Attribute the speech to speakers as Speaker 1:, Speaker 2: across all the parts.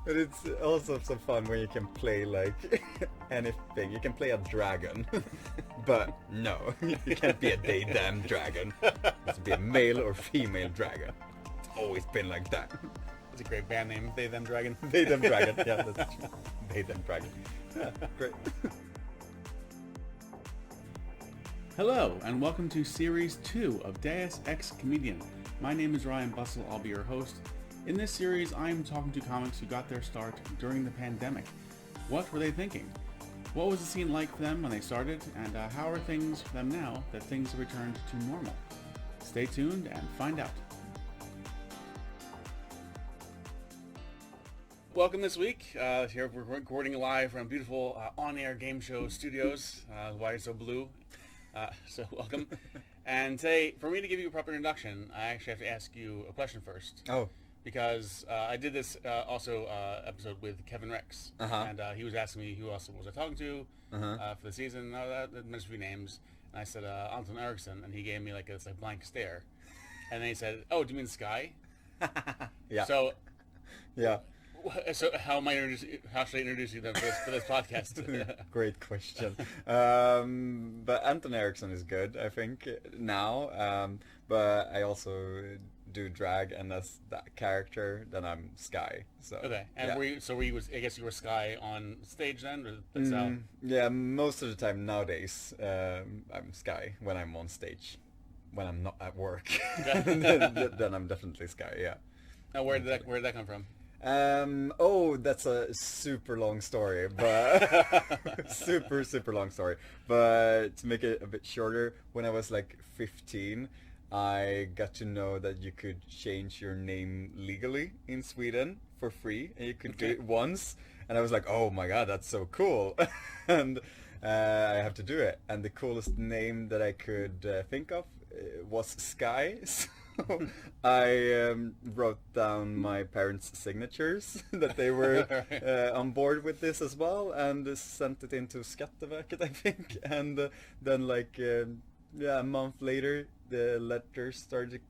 Speaker 1: But it's also some fun when you can play like anything. You can play a dragon, but no, you can't be a they them dragon. It has to be a male or female dragon. It's always been like that.
Speaker 2: It's a great band name, They Them Dragon.
Speaker 1: They them dragon. Yeah, that's true. They them dragon. Yeah, great.
Speaker 2: Hello, and welcome to Series 2 of DEC Comedian. My name is Ryan Bussell, I'll be your host. In this series, I'm talking to comics who got their start during the pandemic. What were they thinking? What was the scene like for them when they started, and how are things for them now that things have returned to normal? Stay tuned and find out. Welcome this week. Here we're recording live from beautiful on-air game show studios. Why it's so blue? So welcome. And today, for me to give you a proper introduction, I actually have to ask you a question first.
Speaker 1: Oh.
Speaker 2: Because I did this episode with Kevin Rex, and he was asking me who else was I talking to for the season. That mentioned a few names, and I said Anton, Ericsson, and he gave me like this blank stare, and then he said, "Oh, do you mean Skye?"
Speaker 1: Yeah.
Speaker 2: So,
Speaker 1: yeah.
Speaker 2: So how should I introduce you then for this podcast?
Speaker 1: Great question. But Anton Ericsson is good, I think, now. But I also do drag, and as that character, then I'm Skye. So
Speaker 2: okay. And
Speaker 1: yeah.
Speaker 2: were you? I guess you were Skye on stage then, or that's how?
Speaker 1: Yeah, most of the time nowadays, I'm Skye when I'm on stage. When I'm not at work, then I'm definitely Skye. Yeah.
Speaker 2: Now, where did that come from?
Speaker 1: That's a super long story, but super long story. But to make it a bit shorter, when I was like 15, I got to know that you could change your name legally in Sweden for free, and you could do it once. And I was like, oh my god, that's so cool. And I have to do it. And the coolest name that I could think of was Skye. So I wrote down my parents' signatures that they were on board with this as well, and sent it into Skatteverket, I think. And then a month later, the letters started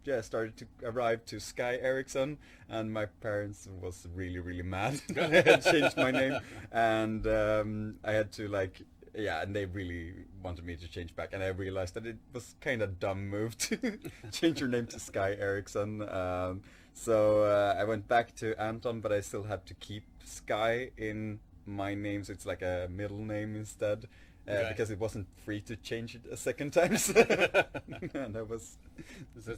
Speaker 1: to arrive to Skye Ericsson, and my parents was really mad that I had changed my name, and I had to and they really wanted me to change back, and I realized that it was kind of a dumb move to change your name to Skye Ericsson. So I went back to Anton, but I still had to keep Skye in my name, so it's like a middle name instead. Because it wasn't free to change it a second time, and I was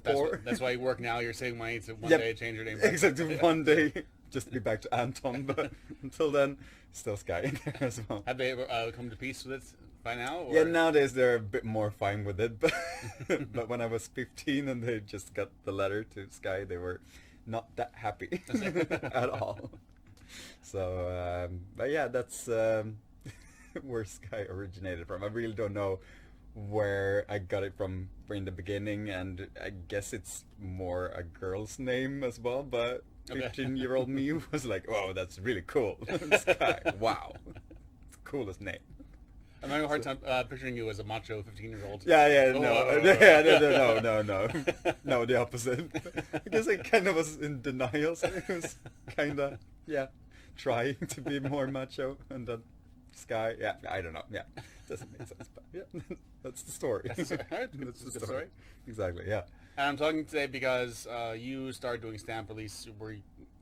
Speaker 1: poor.
Speaker 2: That's why you work now. You're saving money to one day change your name.
Speaker 1: Exactly, one day just to be back to Anton, but until then, still Skye in there as well.
Speaker 2: Have they ever come to peace with it by now? Or?
Speaker 1: Yeah, nowadays they're a bit more fine with it, but but when I was 15 and they just got the letter to Skye, they were not that happy at all. So, but yeah, that's where Skye originated from. I really don't know where I got it from in the beginning, and I guess it's more a girl's name as well, but 15-year-old me was like, oh, that's really cool. Skye, wow. It's the coolest name.
Speaker 2: I'm having a hard time picturing you as a macho 15-year-old.
Speaker 1: No, the opposite. I guess I kind of was in denial, so it was kind of, trying to be more macho, and then Skye, I don't know, doesn't make sense, but that's the story.
Speaker 2: That's the story.
Speaker 1: Exactly, yeah.
Speaker 2: And I'm talking today because you started doing stand-up, at least were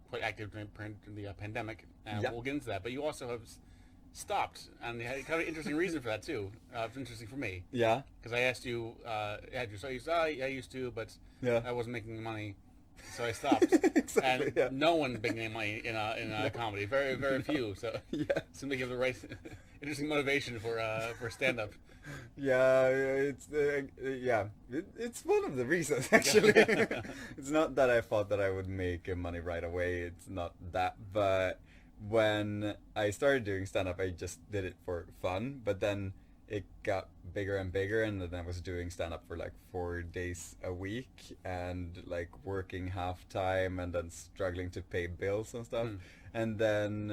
Speaker 2: quite active during the pandemic, and we'll get into that, but you also have stopped, and you had kind of an interesting reason for that too. It's interesting for me.
Speaker 1: Yeah. Because
Speaker 2: I asked you, you said, I used to, but I wasn't making money. So I stopped.
Speaker 1: Exactly,
Speaker 2: and no one's making any money in a comedy. Very few. So seemed like you have the right, interesting motivation for stand up.
Speaker 1: Yeah, it's one of the reasons actually. It's not that I thought that I would make money right away. It's not that, but when I started doing stand up, I just did it for fun. But then it got bigger and bigger, and then I was doing stand-up for 4 days a week, and working half time, and then struggling to pay bills and stuff. And then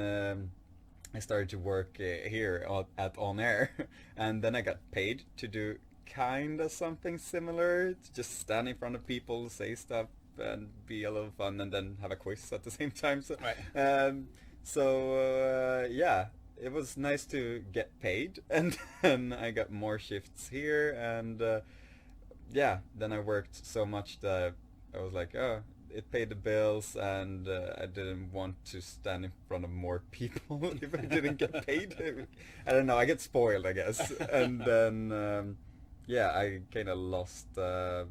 Speaker 1: I started to work here at On Air, and then I got paid to do kind of something similar, to just stand in front of people, say stuff, and be a little fun, and then have a quiz at the same time. So,
Speaker 2: Right.
Speaker 1: yeah, it was nice to get paid, and then I got more shifts here, and yeah, then I worked so much that I was like, oh, it paid the bills, and I didn't want to stand in front of more people if I didn't get paid. I don't know, I get spoiled, I guess. And then, yeah, I kind of lost, yeah,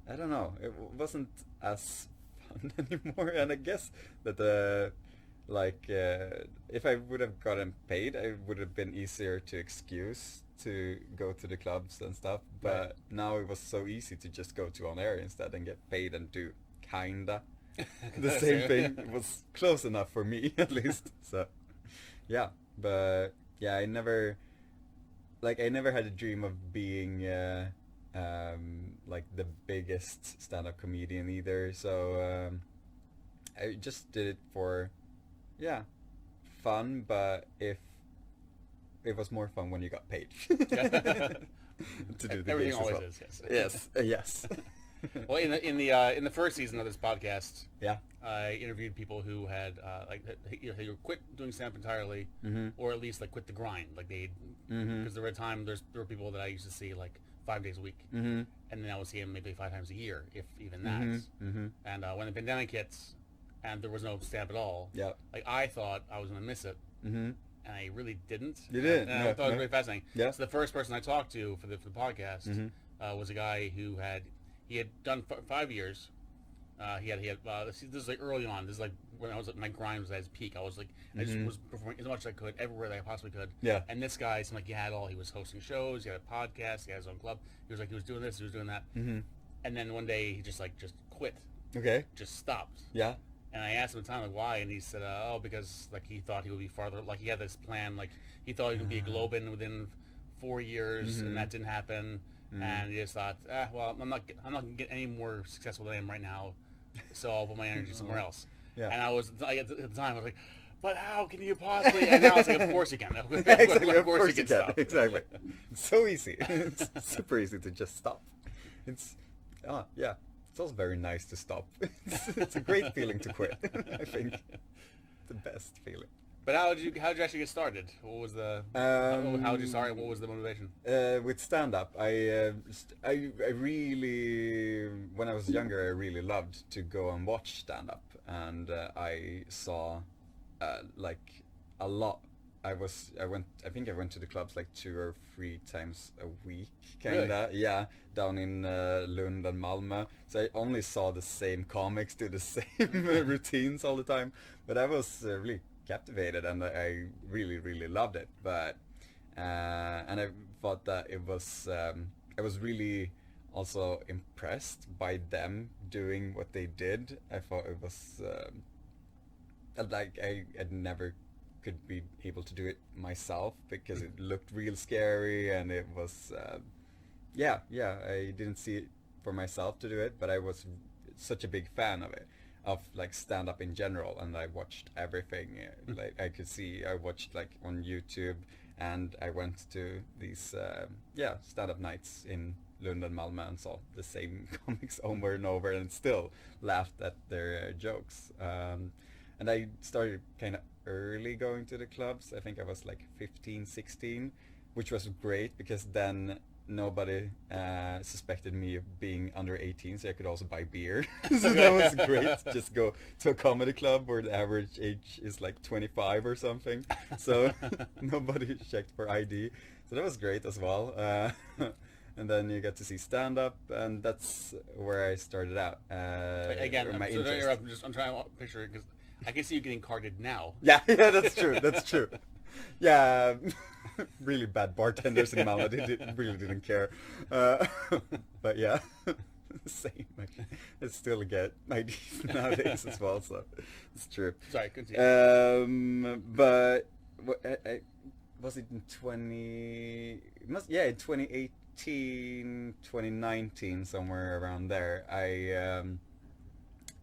Speaker 1: I don't know, it wasn't as fun anymore. And I guess that, if I would have gotten paid, it would have been easier to excuse to go to the clubs and stuff, but
Speaker 2: Right.
Speaker 1: now it was so easy to just go to on air instead and get paid and do kinda the same thing. It was close enough for me, at least. So yeah, but yeah, I never had a dream of being like the biggest stand-up comedian either, so I just did it for, yeah, fun, but if it was more fun when you got paid to do the
Speaker 2: Everything
Speaker 1: gigs as
Speaker 2: always
Speaker 1: well.
Speaker 2: is, yes.
Speaker 1: Yes, yes.
Speaker 2: Well, in the first season of this podcast,
Speaker 1: Yeah.
Speaker 2: I interviewed people who had they quit doing stand-up entirely, or at least like quit the grind. Like they, because there were people that I used to see like 5 days a week, and then I would see them maybe 5 times a year, if even that. And when the pandemic hits, and there was no stand-up at all,
Speaker 1: Yeah.
Speaker 2: like I thought I was gonna miss it. And I really didn't.
Speaker 1: You didn't?
Speaker 2: And I
Speaker 1: No,
Speaker 2: thought it was
Speaker 1: no.
Speaker 2: really fascinating.
Speaker 1: Yeah.
Speaker 2: So the first person I talked to for the podcast was a guy who had done 5 years. This is like early on. This is like when I was at my grind was at its peak. I was like, I just was performing as much as I could everywhere that I possibly could.
Speaker 1: Yeah.
Speaker 2: And this guy seemed like he had all. He was hosting shows. He had a podcast. He had his own club. He was doing this. He was doing that. And then one day he just quit.
Speaker 1: Okay.
Speaker 2: Just stopped.
Speaker 1: Yeah.
Speaker 2: And I asked him at the time, like, why? And he said, oh, because, like, he thought he would be farther. Like, he had this plan. Like, he thought he would be a Globin within 4 years, and that didn't happen. And he just thought, well, I'm not going to get any more successful than I am right now, so I'll put my energy somewhere else.
Speaker 1: Yeah.
Speaker 2: And at the time, I was like, but how can you possibly? And now it's like, of course you can.
Speaker 1: Exactly. Of course you can.
Speaker 2: stop.
Speaker 1: Exactly. It's so easy. It's super easy to just stop. Yeah. It's also very nice to stop. It's a great feeling to quit. I think the best feeling.
Speaker 2: But how did you actually get started? What was the how did you start? What was the motivation?
Speaker 1: With stand-up, I really, when I was younger, I really loved to go and watch stand-up, and I saw like a lot. I think I went to the clubs like 2 or 3 times a week, kinda.
Speaker 2: Really?
Speaker 1: Yeah, down in Lund and Malmö. So I only saw the same comics do the same routines all the time. But I was really captivated, and I really, really loved it. But and I thought that it was I was really also impressed by them doing what they did. I thought it was like I'd never could be able to do it myself, because it looked real scary, and it was yeah, I didn't see it for myself to do it, but I was such a big fan of it, of like stand up in general, and I watched everything. Like I watched like on YouTube, and I went to these stand up nights in Lund and Malmö and saw the same comics over and over, and still laughed at their jokes. And I started kind of early going to the clubs. I think I was like 15, 16, which was great, because then nobody suspected me of being under 18, so I could also buy beer. So that was great. Just go to a comedy club where the average age is like 25 or something. So nobody checked for ID. So that was great as well. And then you get to see stand-up, and that's where I started out.
Speaker 2: Again,
Speaker 1: my
Speaker 2: so
Speaker 1: interest.
Speaker 2: I'm trying to picture it, because I can see you getting carded now.
Speaker 1: Yeah, that's true. That's true. Yeah, really bad bartenders in Malmö. They really didn't care. But yeah, same. I still get IDs nowadays as well, so it's true.
Speaker 2: Sorry, continue.
Speaker 1: But was it in 2018, 2019, somewhere around there.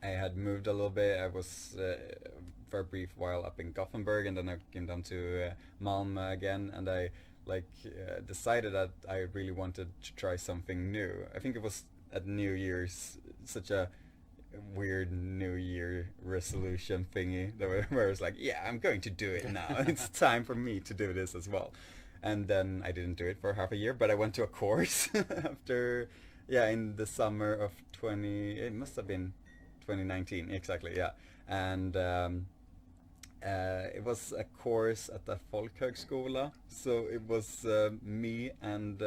Speaker 1: I had moved a little bit. I was for a brief while up in Gothenburg, and then I came down to Malmö again, and I decided that I really wanted to try something new. I think it was at New Year's, such a weird New Year resolution thingy where it's like, yeah, I'm going to do it now. It's time for me to do this as well. And then I didn't do it for half a year, but I went to a course after, in the summer of it must have been 2019, exactly, yeah. And it was a course at the folkhögskola, so it was me and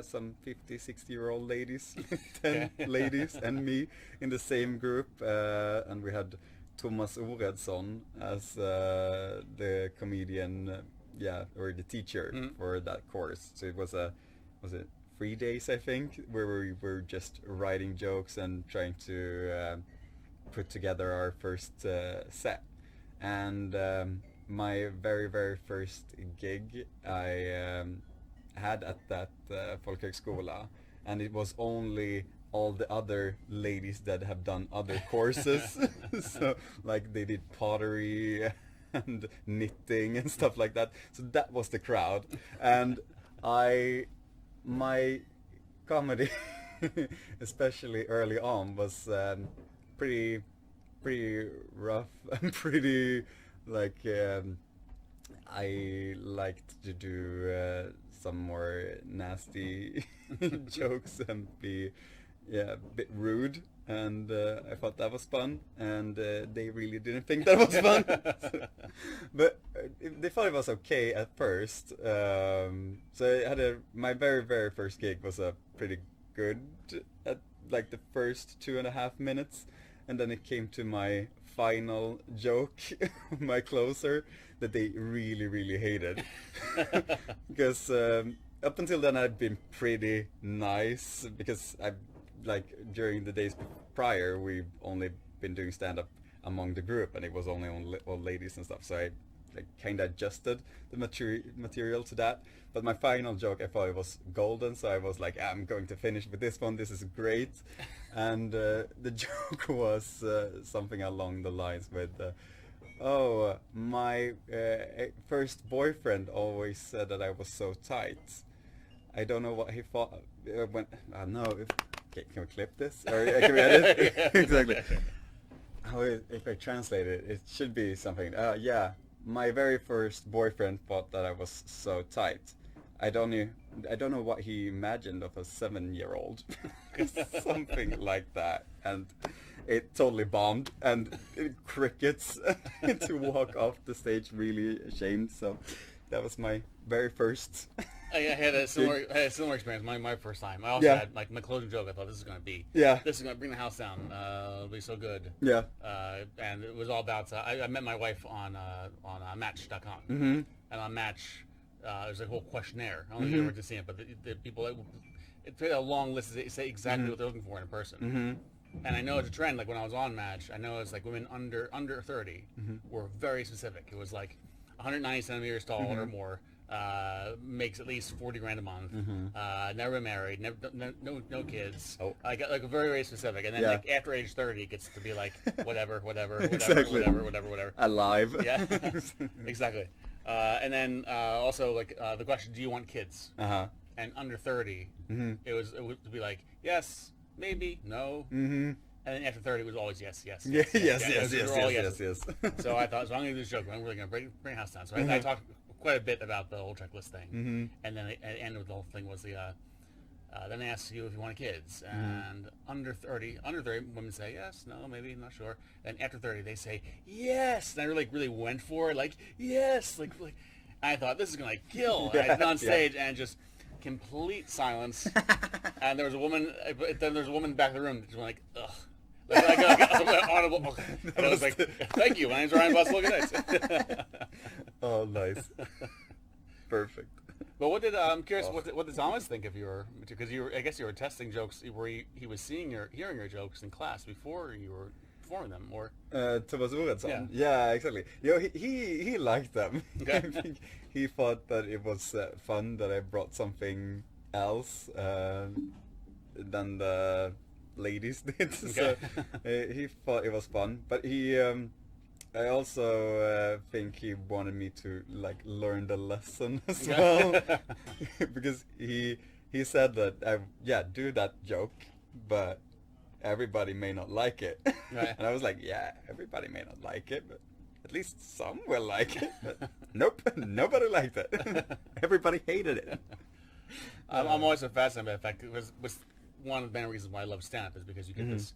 Speaker 1: some 50-60-year-old ladies, 10 ladies and me in the same group, and we had Thomas Oredsson as the comedian, or the teacher for that course. So it was was it 3 days, I think, where we were just writing jokes and trying to put together our first set. And my very, very first gig I had at that folkhögskola, and it was only all the other ladies that have done other courses. So like they did pottery and knitting and stuff like that. So that was the crowd. And my comedy, especially early on, was pretty rough and pretty like I liked to do some more nasty jokes and be a bit rude, and I thought that was fun, and they really didn't think that was fun. But they thought it was okay at first. So I had my very, very first gig was a pretty good at like the first 2.5 minutes, and then it came to my final joke, my closer, that they really, really hated. Because up until then I'd been pretty nice, because during the days prior we've only been doing stand-up among the group, and it was only all ladies and stuff, so I kind of adjusted the material to that. But my final joke, I thought it was golden, so I was like, I'm going to finish with this one, this is great. And the joke was something along the lines with my first boyfriend always said that I was so tight. I don't know what he thought when can we clip this, or can we edit? Exactly. If I translate it, it should be something. My very first boyfriend thought that I was so tight. I don't know what he imagined of a 7-year-old, something like that, and it totally bombed, and crickets to walk off the stage, really ashamed. So that was my very first.
Speaker 3: I had a similar experience. My first time. I also had my closing joke. I thought this is going to be this is going to bring the house down. It'll be so good. Yeah. And it was all about. I met my wife on Match.com, and on Match, there's a whole questionnaire. I don't know if you ever to see it, but the people, it's a long list. They say exactly what they're looking for in a person. And I know it's a trend. Like when I was on Match, I know it's like women under 30 were very specific. It was like 190 centimeters tall or more. Makes at least $40,000 a month. Never been married. No kids. I got like very, very specific. And then like after age 30, it gets to be like whatever,
Speaker 1: Exactly.
Speaker 3: whatever.
Speaker 1: Alive.
Speaker 3: Yeah, exactly. And then also like the question, do you want kids? And under 30, it would be like yes, maybe, no. And then after 30, it was always yes.
Speaker 1: Yes.
Speaker 3: So I thought, so I'm going to do this joke. I'm really going to bring the house down. So I talked quite a bit about the whole checklist thing, and then at the end of the whole thing was the then they ask you if you want kids, and under 30 women say yes, no, maybe, not sure, and after 30 they say yes, and I really went for it, like yes, like I thought this is gonna kill. I went on stage and just complete silence, and there was a woman, then there's a woman in the back of the room that just went like ugh. Like audible. And I was like, thank you, my name's Ryan Bussell, good night.
Speaker 1: Oh, nice. Perfect.
Speaker 3: But what did I'm curious? What did Thomas think of your? Because I guess you were testing jokes where he was hearing your jokes in class before you were performing them, or
Speaker 1: Thomas Oredsson. Yeah, exactly. He liked them. Okay. I think he thought that it was fun that I brought something else than the ladies did. Okay. So he thought it was fun, but he. I also think he wanted me to learn the lesson as well, because he said that do that joke, but everybody may not like it.
Speaker 3: Right.
Speaker 1: And I was like, yeah, everybody may not like it, but at least some will like it. But nope, nobody liked it. Everybody hated it.
Speaker 3: I'm always so fascinated by the fact it was one of the main reasons why I love stand-up is because you get this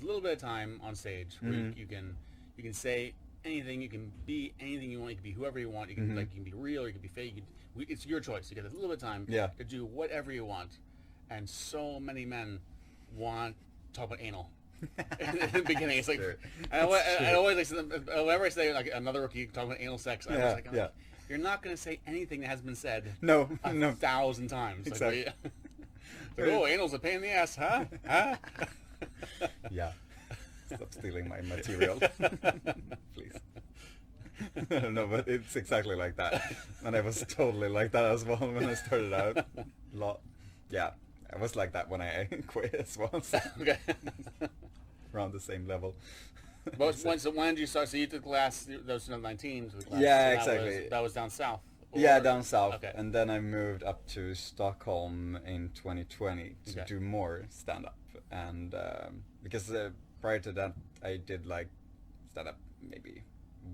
Speaker 3: little bit of time on stage where you can say anything, you can be anything you want, you can be whoever you want, you can like you can be real, you can be fake. It's your choice. You get this little bit of time to do whatever you want, and so many men want to talk about anal. In the beginning, it's like, I always like, whenever I say like another rookie talking about anal sex, I'm like, you're not going to say anything that has been said
Speaker 1: no
Speaker 3: 1,000 times.
Speaker 1: Exactly.
Speaker 3: Like, oh, anal's a pain in the ass, huh?
Speaker 1: Yeah. Stop stealing my material, please. I don't know, but it's exactly like that, and I was totally like that as well when I started out. Yeah, I was like that when I quit as well. So
Speaker 3: Okay.
Speaker 1: Around the same level.
Speaker 3: So when did you start? So you took the class, those 2019 to the class.
Speaker 1: Yeah,
Speaker 3: so
Speaker 1: exactly.
Speaker 3: That was down south.
Speaker 1: Yeah, down south.
Speaker 3: Okay.
Speaker 1: And then I moved up to Stockholm in 2020 to do more stand-up. And because prior to that, I did like stand-up maybe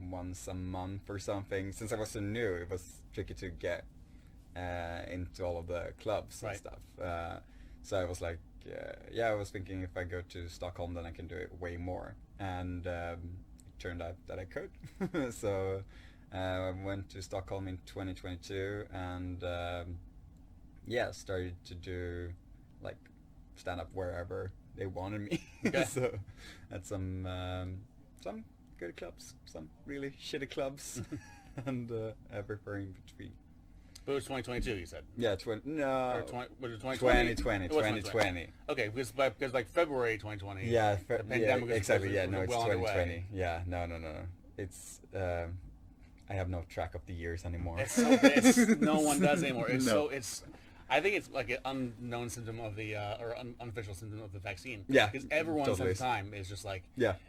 Speaker 1: once a month or something. Since I was so new, it was tricky to get into all of the clubs and stuff. So I was like, I was thinking if I go to Stockholm, then I can do it way more. And it turned out that I could. So I went to Stockholm in 2022 and started to do like stand-up wherever they wanted me.
Speaker 3: Okay.
Speaker 1: So at some good clubs, some really shitty clubs, and everywhere in between.
Speaker 3: But it was 2022, you said?
Speaker 1: Yeah, was it
Speaker 3: 2020?
Speaker 1: 2020.
Speaker 3: Okay, because like February 2020.
Speaker 1: Yeah,
Speaker 3: the pandemic
Speaker 1: exactly.
Speaker 3: was
Speaker 1: No, it's
Speaker 3: well
Speaker 1: 2020.
Speaker 3: underway.
Speaker 1: Yeah, no. It's I have no track of the years anymore.
Speaker 3: No one does anymore.
Speaker 1: No.
Speaker 3: I think it's like an unknown symptom of the or unofficial symptom of the vaccine.
Speaker 1: Yeah,
Speaker 3: because everyone's
Speaker 1: totally.
Speaker 3: time is just like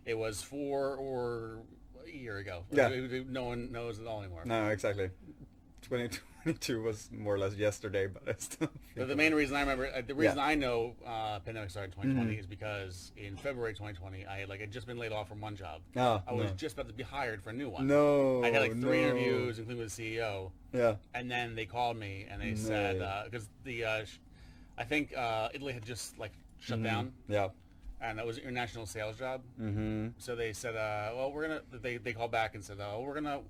Speaker 3: it was 4 or a year ago.
Speaker 1: Yeah,
Speaker 3: no one knows it all anymore.
Speaker 1: No, exactly. 2022 was more or less yesterday, but I still.
Speaker 3: But the main reason I remember, I know pandemic started in 2020 is because in February 2020, I had just been laid off from one job.
Speaker 1: I
Speaker 3: was just about to be hired for a new one.
Speaker 1: No,
Speaker 3: I had like 3 interviews, including with the CEO.
Speaker 1: Yeah.
Speaker 3: And then they called me and they said because I think Italy had just shut down.
Speaker 1: Yeah.
Speaker 3: And that was an international sales job.
Speaker 1: Mm-hmm.
Speaker 3: So they said, well, we're gonna. They called back and said, we're gonna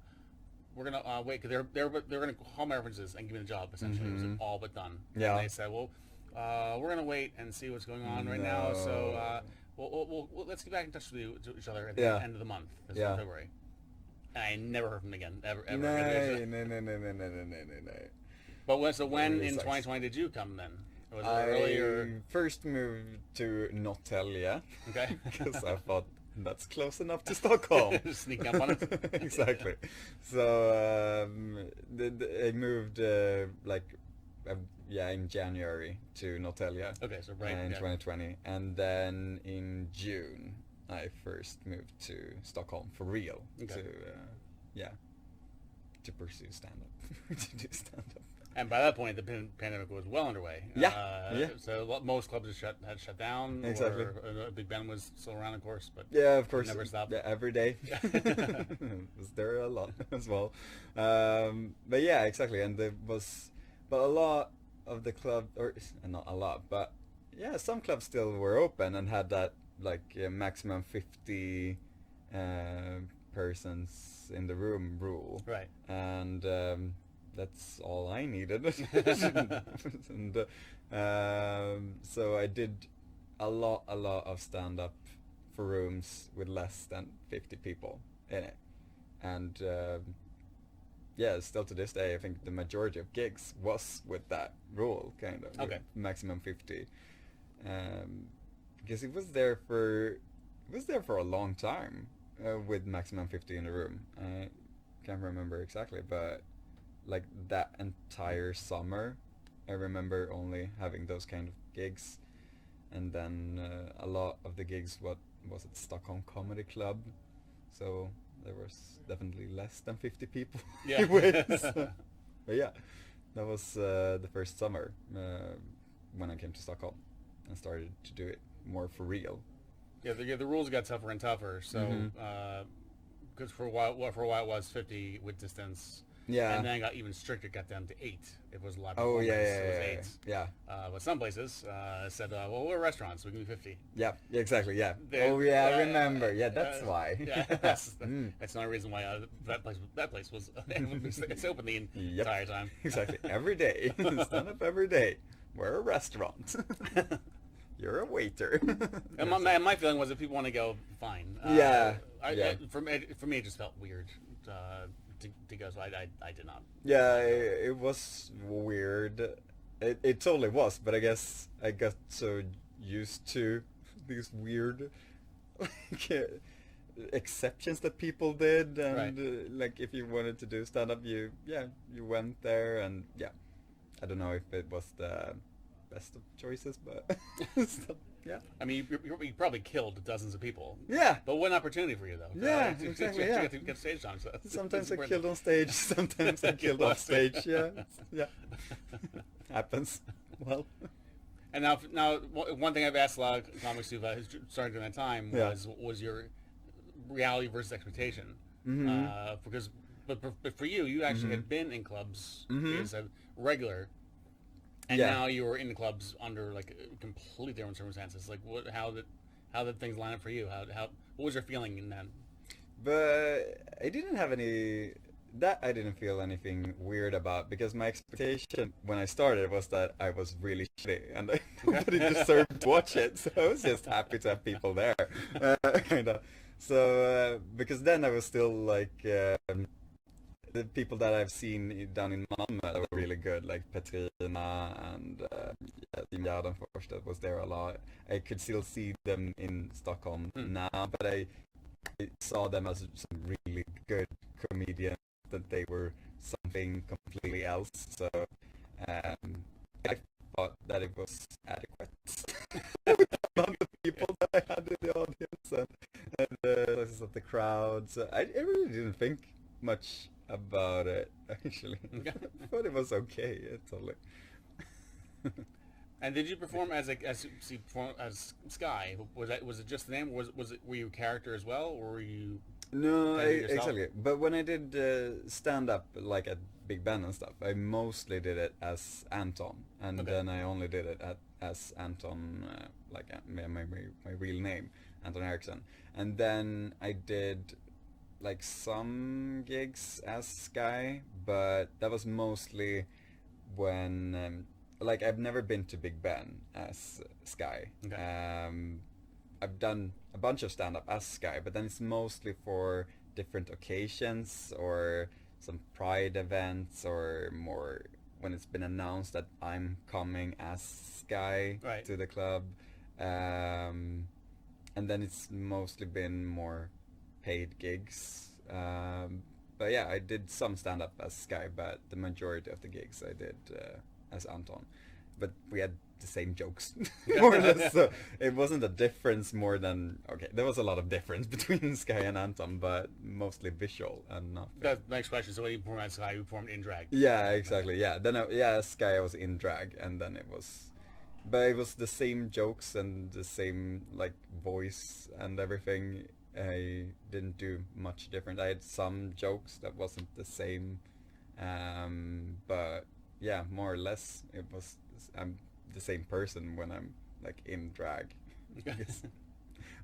Speaker 3: wait, because they're gonna call my references and give me the job. Essentially, it was all but done.
Speaker 1: Yeah.
Speaker 3: And they said, well, we're gonna wait and see what's going on right now. So we'll let's get back in touch with each other at the end of the month. This is February. And I never heard from them again. Ever.
Speaker 1: No.
Speaker 3: But when in 2020 did you come then? Was it early or?
Speaker 1: First moved to Norrtälje.
Speaker 3: Okay.
Speaker 1: Because I thought that's close enough to Stockholm.
Speaker 3: Sneak up on it.
Speaker 1: Exactly. So I moved in January to Norrtälje.
Speaker 3: Okay, so
Speaker 1: in 2020, and then in June I first moved to Stockholm for real to pursue stand-up. To do stand-up.
Speaker 3: And by that point, the pandemic was well underway.
Speaker 1: Yeah.
Speaker 3: So most clubs had shut down.
Speaker 1: Exactly.
Speaker 3: Or Big Ben was still around, of course. But
Speaker 1: of course.
Speaker 3: Never stopped.
Speaker 1: Yeah, every day. Was there a lot as well. But yeah, exactly. And but a lot of the club, or not a lot, but yeah, some clubs still were open and had that maximum 50 persons in the room rule.
Speaker 3: Right.
Speaker 1: And that's all I needed. And so I did a lot of stand-up for rooms with less than 50 people in it. And still to this day, I think the majority of gigs was with that rule, kind of.
Speaker 3: Okay.
Speaker 1: Maximum 50. Because it was there for a long time with maximum 50 in a room. I can't remember exactly, but that entire summer I remember only having those kind of gigs. And then a lot of the gigs was at Stockholm Comedy Club, so there was definitely less than 50 people.
Speaker 3: Yeah.
Speaker 1: But yeah, that was the first summer when I came to Stockholm. and started to do it more for real.
Speaker 3: Yeah, the rules got tougher and tougher. So, because for a while it was 50 with distance.
Speaker 1: Yeah.
Speaker 3: And then it got even stricter. It got down to 8. It was a lot of
Speaker 1: Oh,
Speaker 3: performance.
Speaker 1: yeah,
Speaker 3: It was 8.
Speaker 1: yeah.
Speaker 3: But some places said, well, we're restaurants, so we can do 50.
Speaker 1: Yeah, exactly, yeah.
Speaker 3: They-
Speaker 1: Oh, yeah, I remember. Yeah, that's why.
Speaker 3: Yeah, that's the only reason why that place was it's open the entire time.
Speaker 1: Exactly. Every day. Stand up every day. We're a restaurant. You're a waiter.
Speaker 3: And my feeling was if people want to go, fine. For me, it just felt weird to go, so I did not.
Speaker 1: Yeah, it was weird. It totally was, but I guess I got so used to these weird like, exceptions that people did, and like if you wanted to do stand-up, you went there, and I don't know if it was the best of choices, but yeah.
Speaker 3: I mean, you probably killed dozens of people.
Speaker 1: Yeah.
Speaker 3: But what an opportunity for you, though.
Speaker 1: Yeah, exactly, yeah.
Speaker 3: To get stage time. So
Speaker 1: Sometimes I killed on stage, sometimes I killed off stage, yeah. Happens. Well.
Speaker 3: And now, one thing I've asked a lot of comics who started during that time was your reality versus expectation. But for you actually had been in clubs as a regular. And now you were in the clubs under like completely different circumstances. Like how did things line up for you? What was your feeling in that?
Speaker 1: But I didn't feel anything weird about, because my expectation when I started was that I was really shitty and nobody deserved to watch it. So I was just happy to have people there, kind of. So because then I was still like. The people that I've seen down in Malmö that were really good, like Petrina and Team Gärdenfors, that was there a lot. I could still see them in Stockholm now, but I saw them as some really good comedians, that they were something completely else. So I thought that it was adequate with the amount of people that I had in the audience and the sizes of the crowd. So I really didn't think much about it, actually. I thought it was okay, totally.
Speaker 3: And did you perform as Skye? Was it just the name? Were you a character as well, or were you?
Speaker 1: No, exactly. But when I did stand up, like at Big Ben and stuff, I mostly did it as Anton, and then I only did it as Anton, like my real name, Anton Ericsson, and then I did like some gigs as Skye, but that was mostly when like I've never been to Big Ben as Skye. I've done a bunch of stand-up as Skye, but then it's mostly for different occasions or some pride events, or more when it's been announced that I'm coming as Skye to the club, and then it's mostly been more paid gigs, but yeah, I did some stand-up as Skye, but the majority of the gigs I did as Anton. But we had the same jokes, more or less, so it wasn't a difference more than, there was a lot of difference between Skye and Anton, but mostly visual and not.
Speaker 3: That's the next question. So when you performed as Skye, you performed in drag?
Speaker 1: Yeah, exactly, yeah. Then Skye I was in drag, and then it was the same jokes and the same, like, voice and everything. I didn't do much different. I had some jokes that wasn't the same, but yeah, more or less it was. I'm the same person when I'm like in drag.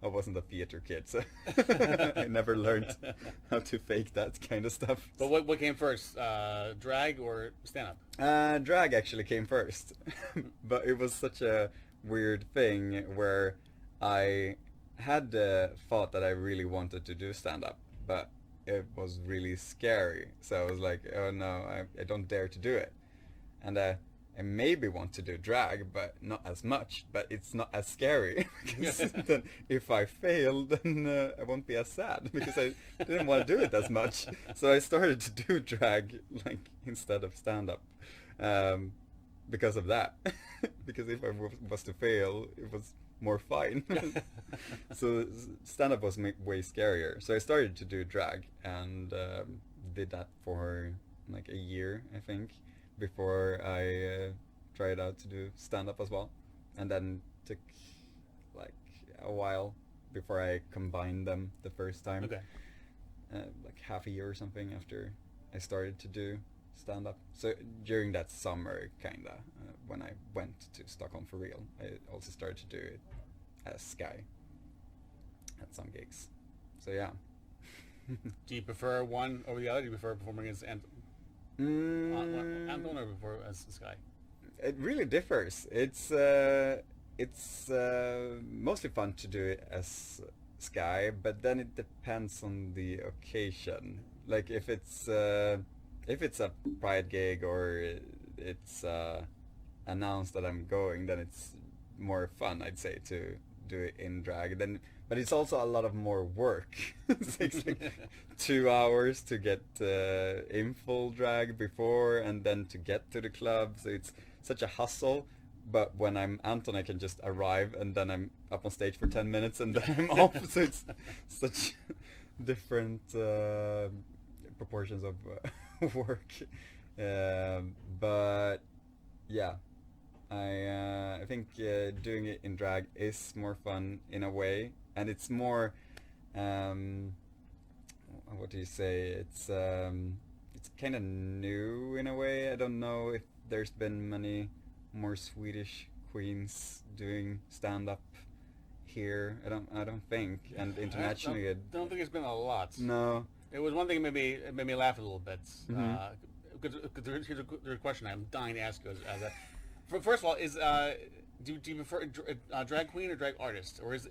Speaker 1: I wasn't a theater kid, so I never learned how to fake that kind of stuff.
Speaker 3: But what came first, drag or stand-up?
Speaker 1: Drag actually came first, but it was such a weird thing where I had thought that I really wanted to do stand-up, but it was really scary. So I was like, oh no, I don't dare to do it. And I maybe want to do drag, but not as much, but it's not as scary. Because then if I fail, then I won't be as sad, because I didn't want to do it as much. So I started to do drag, like, instead of stand-up, because of that. Because if I was to fail, it was more fun. So stand-up was way scarier. So I started to do drag, and did that for like a year, I think, before I tried out to do stand-up as well. And then took like a while before I combined them the first time.
Speaker 3: Okay.
Speaker 1: Like half a year or something after I started to do stand-up. So during that summer, kinda, when I went to Stockholm for real, I also started to do it as Skye at some gigs. So yeah.
Speaker 3: Do you prefer one over the other? Do you prefer performing as Anton or before as Skye?
Speaker 1: It really differs. It's mostly fun to do it as Skye, but then it depends on the occasion. Like if it's a pride gig or it's announced that I'm going, then it's more fun, I'd say, to do it in drag. But it's also a lot of more work. It takes like 2 hours to get in full drag before, and then to get to the club. So it's such a hustle. But when I'm Anton, I can just arrive, and then I'm up on stage for 10 minutes, and then I'm off. So it's such different proportions of work. But yeah, I think doing it in drag is more fun in a way, and it's more what do you say? It's kind of new in a way. I don't know if there's been many more Swedish queens doing stand-up here. I don't think, and internationally,
Speaker 3: I don't think it's been a lot.
Speaker 1: No.
Speaker 3: It was one thing that made me laugh a little bit. Because here's a question I'm dying to ask you. First of all, do you prefer drag queen or drag artist, or is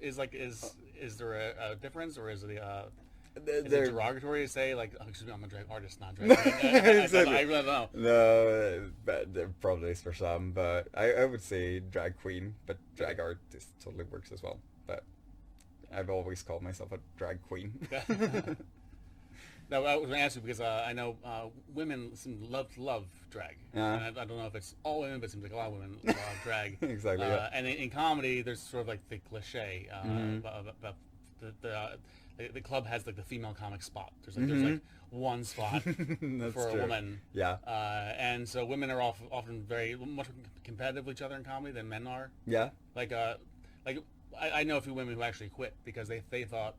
Speaker 3: there a difference, or is it is it derogatory to say like, oh, excuse me, I'm a drag artist, not drag queen?
Speaker 1: Exactly.
Speaker 3: I really don't know.
Speaker 1: No, but there probably is for some, but I would say drag queen, but drag artist totally works as well. But I've always called myself a drag queen.
Speaker 3: No, I was going to ask you because I know women love drag. And I don't know if it's all women, but it seems like a lot of women love drag.
Speaker 1: Exactly. Yeah.
Speaker 3: And in comedy, there's sort of like the cliche about the club has like the female comic spot. There's like one spot for a woman.
Speaker 1: Yeah.
Speaker 3: And so women are often very much competitive with each other in comedy than men are.
Speaker 1: Yeah.
Speaker 3: Like I know a few women who actually quit because they thought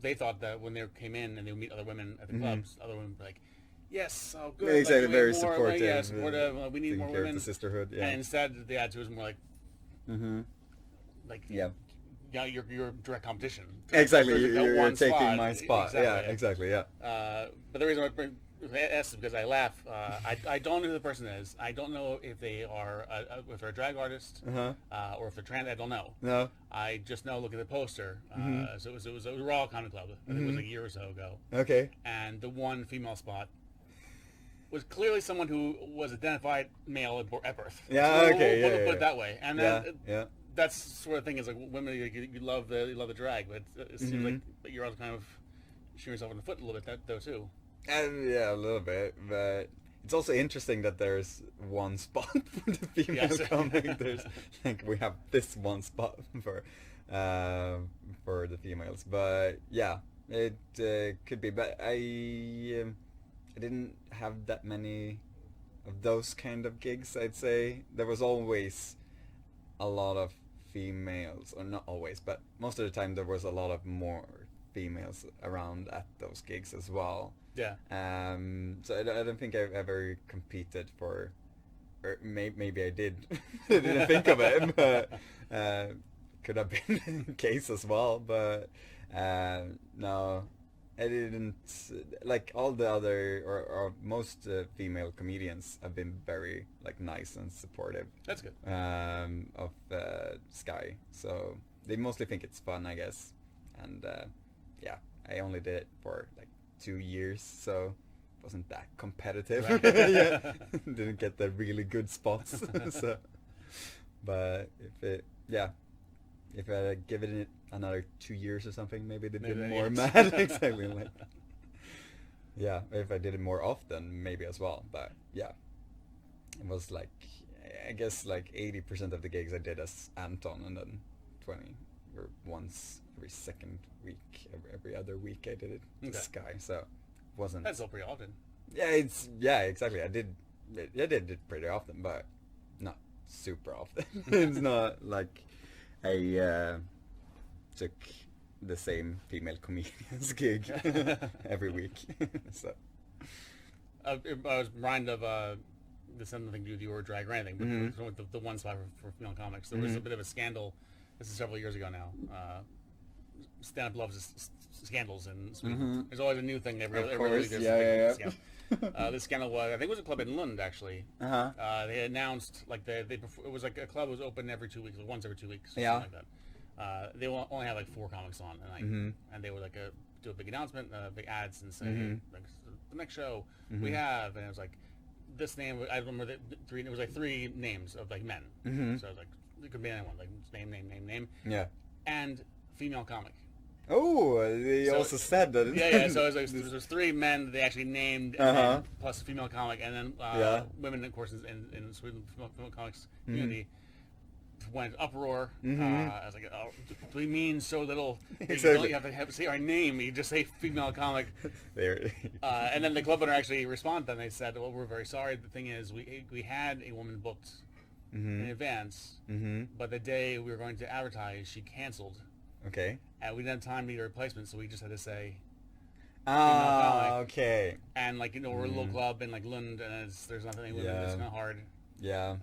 Speaker 3: that when they came in and they would meet other women at the clubs, other women would be like, yes, oh good.
Speaker 1: Exactly,
Speaker 3: like,
Speaker 1: very
Speaker 3: more,
Speaker 1: supportive.
Speaker 3: Like, yeah, supportive. We need more women.
Speaker 1: The sisterhood. Yeah.
Speaker 3: And instead, the attitude was more like, like,
Speaker 1: yeah,
Speaker 3: you're direct competition.
Speaker 1: Exactly, you're taking
Speaker 3: spot.
Speaker 1: my spot.
Speaker 3: Exactly,
Speaker 1: yeah, exactly. Yeah.
Speaker 3: But the reason I asked is because I laugh. I don't know who the person is. I don't know if they are if they're a drag artist or if they're trans. I don't know.
Speaker 1: No.
Speaker 3: I just know. Look at the poster. So it was a Raw Comedy Club. I think it was a year or so ago.
Speaker 1: Okay.
Speaker 3: And the one female spot was clearly someone who was identified male at birth.
Speaker 1: Yeah.
Speaker 3: So
Speaker 1: Okay.
Speaker 3: We'll put it that way. And
Speaker 1: yeah.
Speaker 3: That's sort of thing is like women you love the drag, but it seems like you're also kind of shooting yourself in the foot a little bit though too.
Speaker 1: Yeah, a little bit, but it's also interesting that there's one spot for the female comic. There's like we have this one spot for the females, but yeah, it could be. But I didn't have that many of those kind of gigs. I'd say there was always a lot of females, or not always, but most of the time there was a lot of more females around at those gigs as well.
Speaker 3: Yeah.
Speaker 1: So I don't think I've ever competed for, or maybe I did. I didn't think of it, but could have been the case as well. But no, I didn't. Like all the other or most female comedians have been very like nice and supportive.
Speaker 3: That's good.
Speaker 1: Of Skye, so they mostly think it's fun, I guess, and yeah, I only did it for like 2 years, so it wasn't that competitive.
Speaker 3: Right.
Speaker 1: Yeah. Didn't get the really good spots. So, but if I had given it another 2 years or something, maybe they'd be more mad. Exactly. Like, yeah, if I did it more often, maybe as well. But yeah, it was like, I guess like 80% of the gigs I did as Anton, and then 20 or once every second week, every other week I did it as Skye. So it wasn't.
Speaker 3: That's still pretty often.
Speaker 1: Yeah, exactly. I did it pretty often, but not super often. It's not like I took the same female comedian's gig every week. So
Speaker 3: I was reminded of this had nothing to do with your drag or anything, but with the one spot for female comics. There was a bit of a scandal. This is several years ago now. Stand-up loves scandals, and there's always a new thing every week. This scandal was, I think it was a club in Lund actually. They announced like it was like a club was open every 2 weeks, or once every 2 weeks, something like that. They only had like 4 comics on a night, and they would like do a big announcement, big ads, and say like, the next show we have, and it was like this name. I remember it was like 3 names of like men, so it was like it could be anyone, like name, and female comic.
Speaker 1: Oh, they also said that.
Speaker 3: So it was like, there's 3 men that they actually named, and then plus a female comic, and then women, of course, in Sweden, female comics community went uproar. I was like, oh, we mean so little. Exactly. You don't have to say our name. You just say female comic. And then the club owner actually responded, and they said, well, we're very sorry. The thing is, we had a woman booked in advance, but the day we were going to advertise, she canceled.
Speaker 1: Okay.
Speaker 3: And we didn't have time to get a replacement, so we just had to say.
Speaker 1: Okay.
Speaker 3: And like, we're a little club in like Lund, and there's nothing. It's kind of hard.
Speaker 1: Yeah.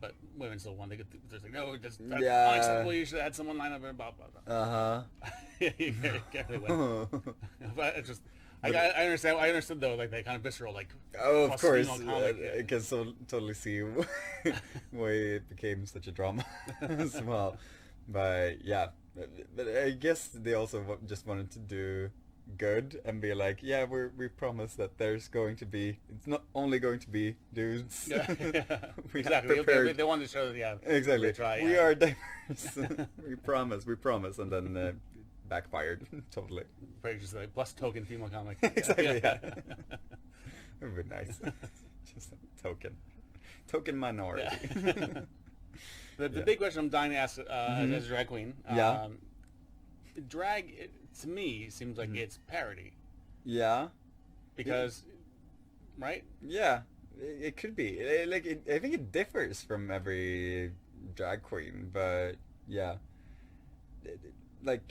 Speaker 3: But women still won. They're like, no, that's unacceptable. You should have had someone line up and blah blah blah. You can't really win. But it's just. I understand. I understood though, like they kind of visceral, like.
Speaker 1: Oh, of course. I can totally see why it became such a drama as well. But yeah, but I guess they also just wanted to do good and be like, yeah, we promise that there's going to be, it's not only going to be dudes.
Speaker 3: Exactly. They wanted to show that,
Speaker 1: exactly. We are diverse. we promise, and then backfired totally.
Speaker 3: Just like plus token female comic.
Speaker 1: Exactly. Yeah. It would be nice. Just a token minority.
Speaker 3: The big question I'm dying to ask as a drag queen. Drag, to me, seems like it's parody.
Speaker 1: Yeah.
Speaker 3: Because, right?
Speaker 1: Yeah, it could be. I think it differs from every drag queen, but yeah. But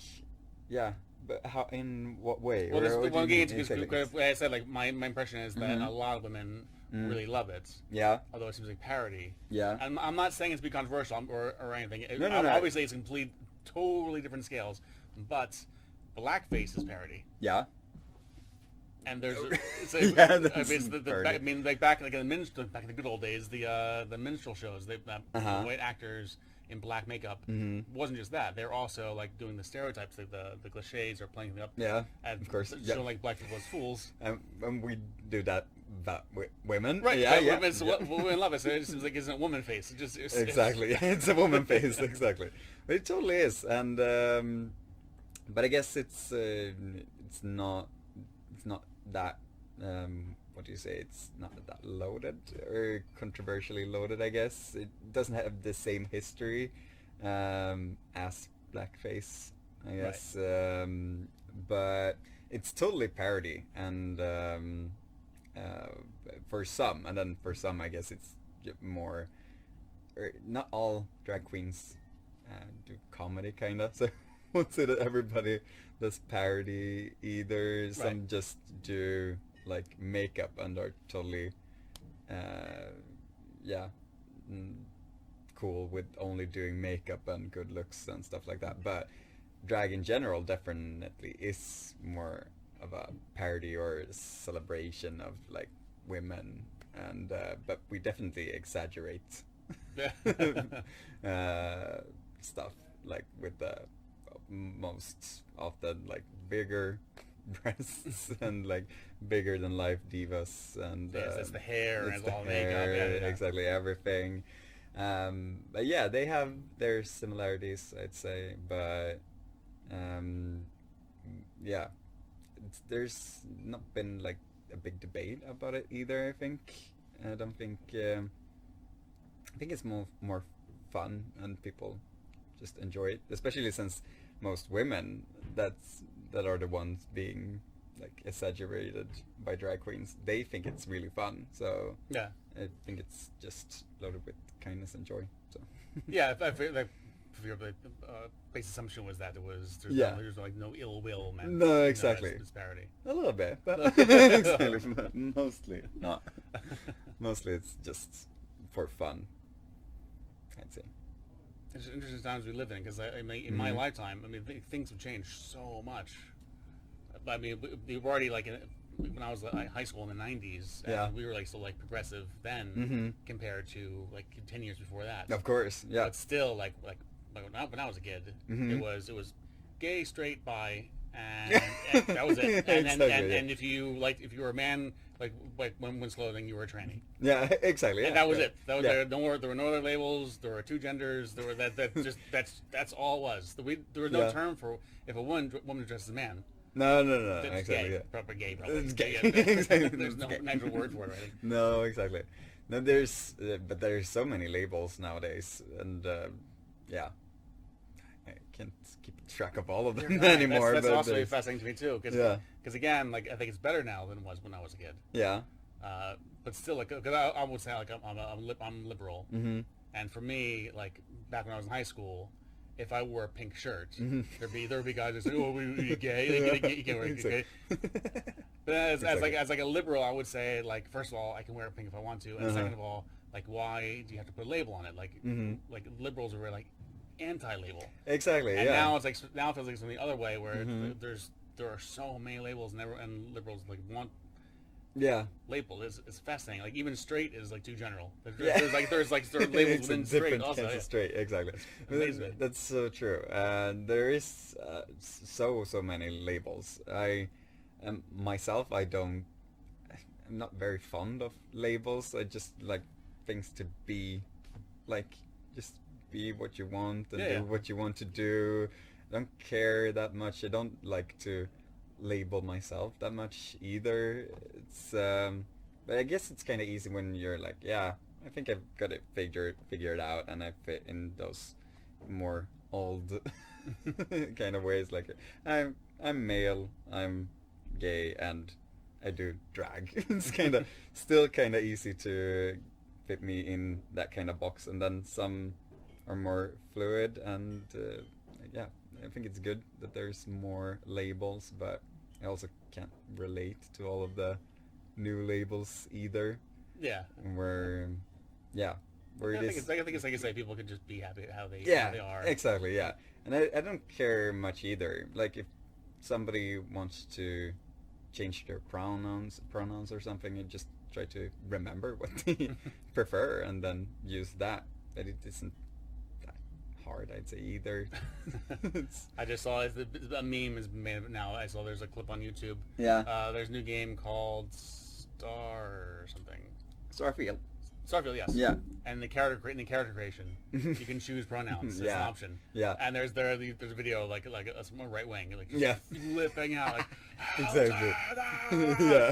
Speaker 1: how? In what way?
Speaker 3: Well, I said, like my impression is that a lot of women really love it.
Speaker 1: Yeah.
Speaker 3: Although it seems like parody.
Speaker 1: Yeah.
Speaker 3: And I'm not saying it's to be controversial or anything.
Speaker 1: No.
Speaker 3: Obviously, it's totally different scales, but blackface is parody.
Speaker 1: Yeah.
Speaker 3: And there's back in the good old days, the minstrel shows, white actors in black makeup wasn't just that. They're also like doing the stereotypes, like the cliches, or playing them up.
Speaker 1: Yeah,
Speaker 3: and
Speaker 1: of course.
Speaker 3: Showing like black people as fools.
Speaker 1: And we do that women.
Speaker 3: Right. Yeah. Women love it. So it seems like it's a woman face.
Speaker 1: Exactly. It's a woman face. Exactly. But it totally is. And but I guess it's not that. What do you say? It's not that loaded or controversially loaded, I guess. It doesn't have the same history as blackface, I guess. Right. But it's totally parody, and for some, and then for some, I guess it's more. Not all drag queens do comedy, kind of. So I won't say that everybody does parody either. Right. Some just do like makeup and are totally cool with only doing makeup and good looks and stuff like that. But drag in general definitely is more of a parody or a celebration of like women, and but we definitely exaggerate stuff, like with the most often like bigger breasts and like bigger than life divas, and
Speaker 3: it's the hair and all makeup,
Speaker 1: exactly, everything. But yeah, they have their similarities, I'd say, but there's not been like a big debate about it either. I don't think I think it's more fun, and people just enjoy it, especially since most women that are the ones being like exaggerated by drag queens, they think it's really fun. So
Speaker 3: yeah,
Speaker 1: I think it's just loaded with kindness and joy. So
Speaker 3: yeah, I feel like your base assumption was that there's like no ill will, man.
Speaker 1: No, exactly.
Speaker 3: Disparity.
Speaker 1: A little bit, but exactly, but mostly not. Mostly it's just for fun, I'd say.
Speaker 3: It's interesting times we live in, because I mean, in my lifetime, I mean, things have changed so much. I mean, we were already like when I was in high school in the 90s, and we were like still like progressive then compared to like 10 years before that.
Speaker 1: Of course, yeah.
Speaker 3: But still, like when I was a kid, it was gay, straight, bi, and that was it. And and if you were a man, like women's clothing, you were a tranny.
Speaker 1: Yeah, exactly.
Speaker 3: And that was it. That was there were no other labels. There were two genders. There were that's all it was. There was no term for if a woman dressed as a man.
Speaker 1: No.
Speaker 3: It's
Speaker 1: exactly.
Speaker 3: gay.
Speaker 1: Yeah.
Speaker 3: Proper gay, probably.
Speaker 1: It's gay.
Speaker 3: Exactly. There's no natural word for it, right?
Speaker 1: No, exactly. No, but there's so many labels nowadays, and I can't keep track of all of them anymore.
Speaker 3: That's also really fascinating to me too, because again, like I think it's better now than it was when I was a kid.
Speaker 1: Yeah.
Speaker 3: But still, like, because I would say like I'm liberal, and for me, like back when I was in high school, if I wore a pink shirt, there'd be guys that say, "Oh, you gay? You can't wear it, gay." But as like a liberal, I would say, like, first of all, I can wear pink if I want to, and second of all, like, why do you have to put a label on it? Like, like liberals are very like anti-label.
Speaker 1: Exactly.
Speaker 3: And now it feels like something the other way, where there are so many labels, and liberals like want.
Speaker 1: Yeah.
Speaker 3: Label is fascinating. Like even straight is like too general. There's labels within straight also.
Speaker 1: Yeah. Straight, exactly. That's so true. There is so many labels. Myself, I'm not very fond of labels. I just like things to be like, just be what you want and do what you want to do. I don't care that much. I don't like to label myself that much either. It's but I guess it's kind of easy when you're like, I think I've got it figured out, and I fit in those more old kind of ways. Like I'm male, I'm gay, and I do drag. It's still kind of easy to fit me in that kind of box, and then some are more fluid, and I think it's good that there's more labels, but I also can't relate to all of the new labels either.
Speaker 3: Yeah.
Speaker 1: Where
Speaker 3: I think it's like you say, people can just be happy how they are.
Speaker 1: Exactly, yeah. And I don't care much either. Like if somebody wants to change their pronouns or something, and just try to remember what they prefer and then use that. But it isn't hard, I'd say, either.
Speaker 3: I just saw a meme is made now. I saw there's a clip on YouTube.
Speaker 1: Yeah.
Speaker 3: There's a new game called Star or something. Starfield, yes.
Speaker 1: Yeah.
Speaker 3: And the character creation, you can choose pronouns. It's an option.
Speaker 1: Yeah.
Speaker 3: And there's a video like someone right wing, like flipping out, like
Speaker 1: exactly.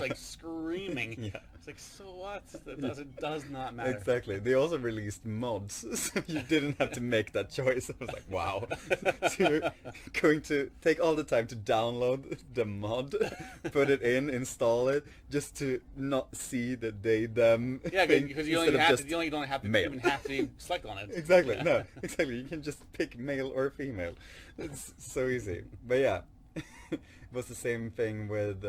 Speaker 3: like screaming. Yeah. It's like, so what? It does not matter.
Speaker 1: Exactly. They also released mods, so you didn't have to make that choice. I was like, wow. So you're going to take all the time to download the mod, put it in, install it, just to not see the they them.
Speaker 3: Yeah, because you don't have to even have to select on it.
Speaker 1: Exactly. Yeah. No, exactly. You can just pick male or female. It's so easy. But yeah, it was the same thing with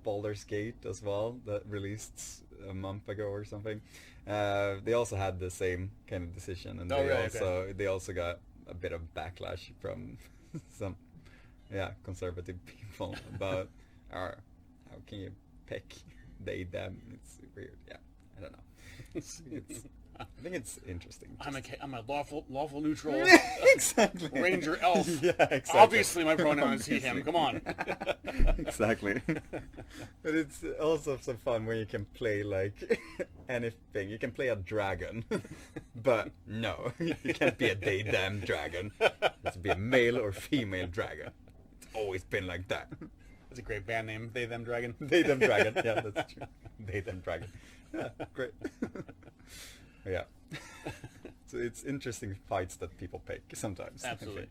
Speaker 1: Baldur's Gate as well, that released a month ago or something. They also had the same kind of decision, and they also got a bit of backlash from some conservative people about how can you pick they them. It's weird. Yeah, I don't know. I think it's interesting.
Speaker 3: I'm a lawful neutral
Speaker 1: exactly.
Speaker 3: ranger elf.
Speaker 1: Yeah, exactly.
Speaker 3: Obviously my pronoun is he, him. Come on.
Speaker 1: Exactly. But it's also so fun when you can play like anything. You can play a dragon, but no, you can't be a they them dragon. You have to be a male or female dragon. It's always been like that.
Speaker 3: That's a great band name, They Them Dragon.
Speaker 1: They Them Dragon. Yeah, that's true. They Them Dragon. Yeah, great. Yeah. So it's interesting fights that people pick sometimes.
Speaker 3: Absolutely.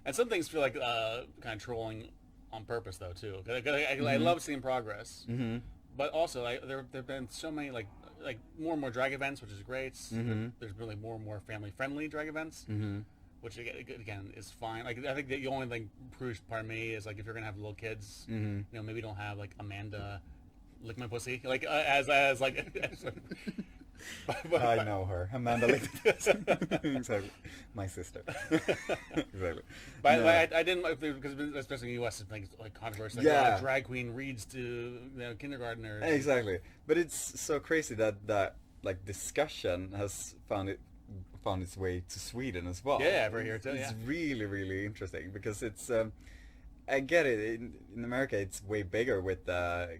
Speaker 3: And some things feel like kind of trolling on purpose, though, too. I love seeing progress. Mm-hmm. But also, there have been so many, like, like more and more drag events, which is great. There's really more and more family-friendly drag events, which again is fine. Like I think the only like prudish part of me is like if you're gonna have little kids, you know, maybe don't have like Amanda lick my pussy like as like.
Speaker 1: But I know her, Amanda lick my pussy. Exactly, my sister. Exactly.
Speaker 3: But no. I didn't because especially in the U.S. it's like controversy. Like, a drag queen reads to kindergartners.
Speaker 1: Exactly, but it's so crazy that like discussion has found its way to Sweden as well.
Speaker 3: Yeah, over here too.
Speaker 1: It's really, really interesting because it's. I get it. In America, it's way bigger with the